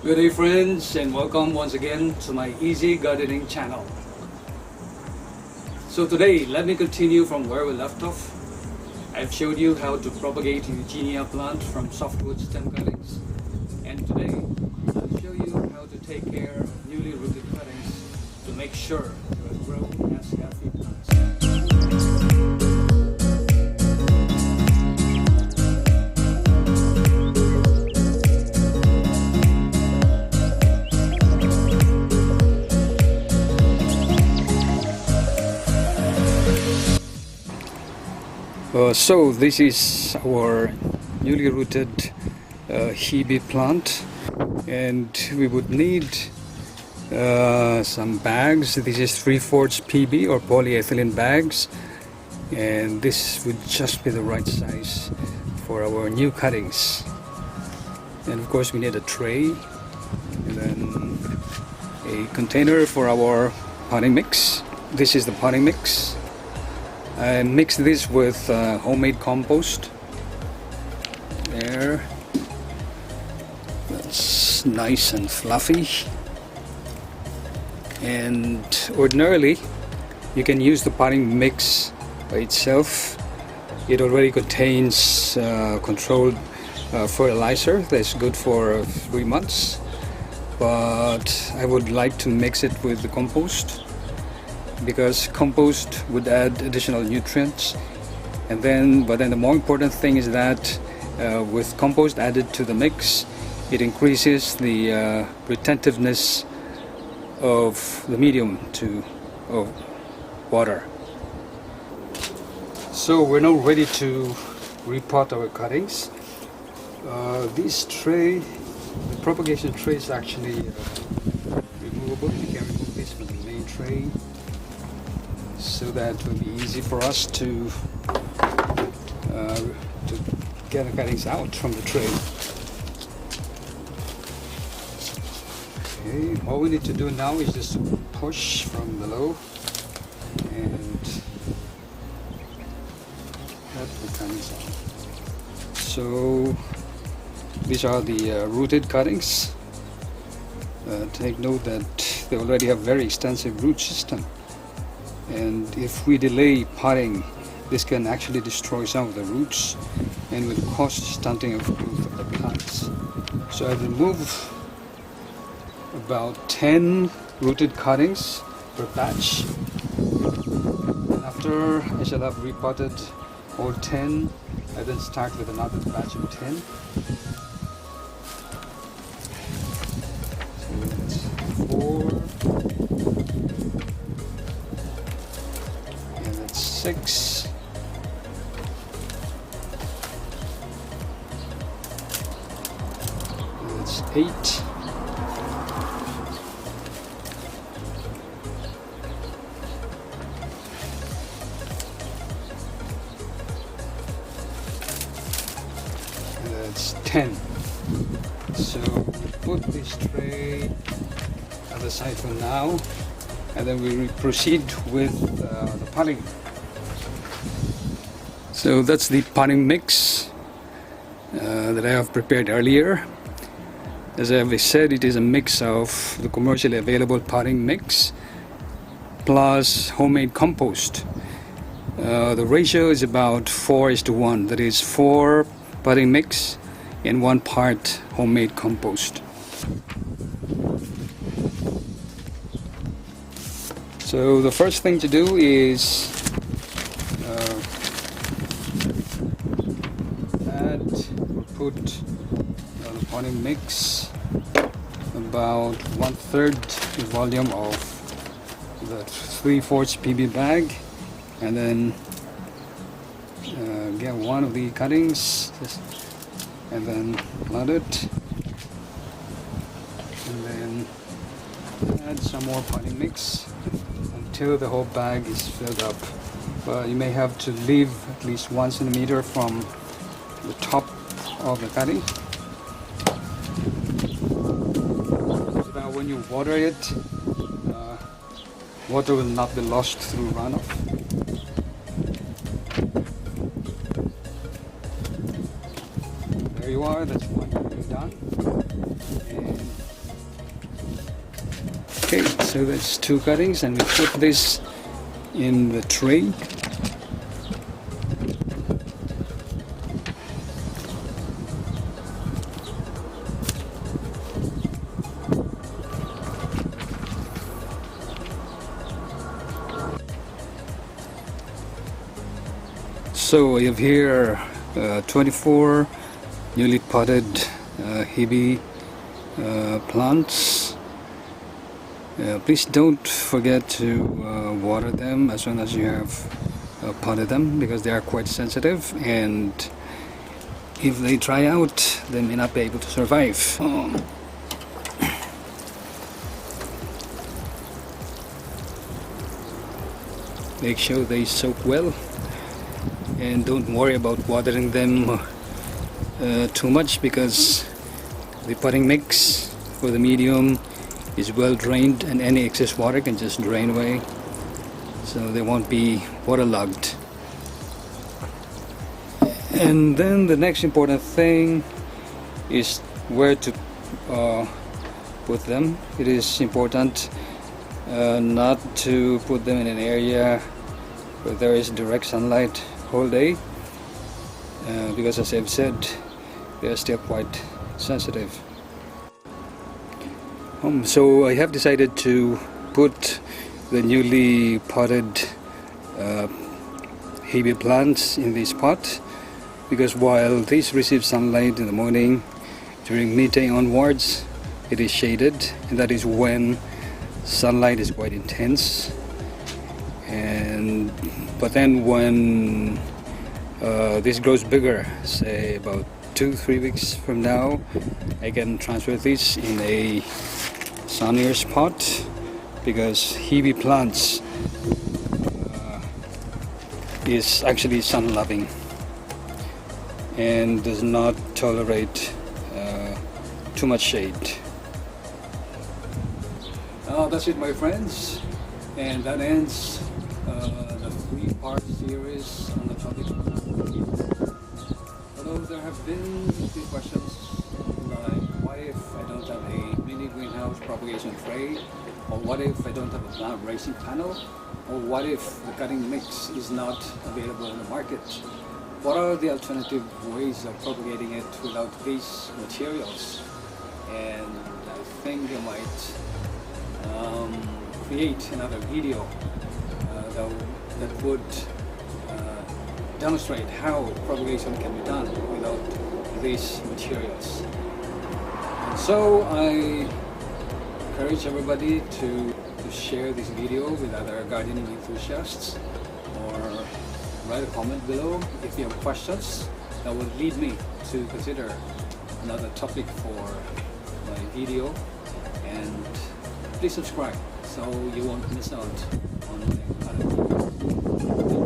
Good day friends, and welcome once again to my easy gardening channel. So today let me continue from where we left off. I've showed you how to propagate Eugenia plant from softwood stem cuttings, and today I'll show you how to take care of newly rooted cuttings to make sure they will grow as healthy plants. So this is our newly rooted Hebe plant, and we would need some bags. This is 3/4 PB or polyethylene bags, and this would just be the right size for our new cuttings. And of course we need a tray, and then a container for our potting mix. This is the potting mix. I mix this with homemade compost. There, that's nice and fluffy. And ordinarily you can use the potting mix by itself. It already contains controlled fertilizer that's good for 3 months, but I would like to mix it with the compost, because compost would add additional nutrients. But then the more important thing is that with compost added to the mix, it increases the retentiveness of the medium of water. So we're now ready to repot our cuttings. This tray, the propagation tray, is actually removable. You can remove this from the main tray, so that it will be easy for us to get the cuttings out from the tray. Okay, all we need to do now is just push from below and get the cuttings out. So these are the rooted cuttings. Take note that they already have very extensive root system, and if we delay potting, this can actually destroy some of the roots and will cause stunting of growth of the plants. So I remove about 10 rooted cuttings per batch. After I shall have repotted all 10, I then start with another batch of 10. So that's 4. 6, that's 8, that's 10. So put this tray at the side for now, and then we proceed with the potting. So that's the potting mix that I have prepared earlier. As I have said, it is a mix of the commercially available potting mix plus homemade compost. The ratio is about 4:1. That is 4 potting mix and 1 part homemade compost. So the first thing to do is put the potting mix about 1/3 the volume of the 3/4 PB bag, and then get one of the cuttings and then plant it, and then add some more potting mix until the whole bag is filled up. But you may have to leave at least 1 centimeter from the top of the cutting, so that when you water it, water will not be lost through runoff. There you are, that's one cutting done. And Okay, so that's 2 cuttings, and we put this in the tray. So I have here 24 newly potted Hebe plants. Please don't forget to water them as soon as you have potted them, because they are quite sensitive, and if they dry out they may not be able to survive. Make sure they soak well, and don't worry about watering them too much, because the potting mix for the medium is well drained, and any excess water can just drain away, so they won't be waterlogged. And then the next important thing is where to put them. It is important not to put them in an area where there is direct sunlight whole day, because as I've said, they are still quite sensitive. So I have decided to put the newly potted Hebe plants in this pot, because while these receive sunlight in the morning, during midday onwards it is shaded, and that is when sunlight is quite intense. But then when this grows bigger, say about 2-3 weeks from now, I can transfer this in a sunnier spot, because Hebe plants is actually sun loving and does not tolerate too much shade. That's it, my friends, and that ends the 3-part series on the topic of plant. Although there have been a few questions like, what if I don't have a mini greenhouse propagation tray, or what if I don't have a plant raising panel, or what if the cutting mix is not available in the market? What are the alternative ways of propagating it without these materials? And I think I might create another video that would demonstrate how propagation can be done without these materials. And so I encourage everybody to share this video with other gardening enthusiasts, or write a comment below if you have questions that would lead me to consider another topic for my video. And please subscribe so you won't miss out on my other videos.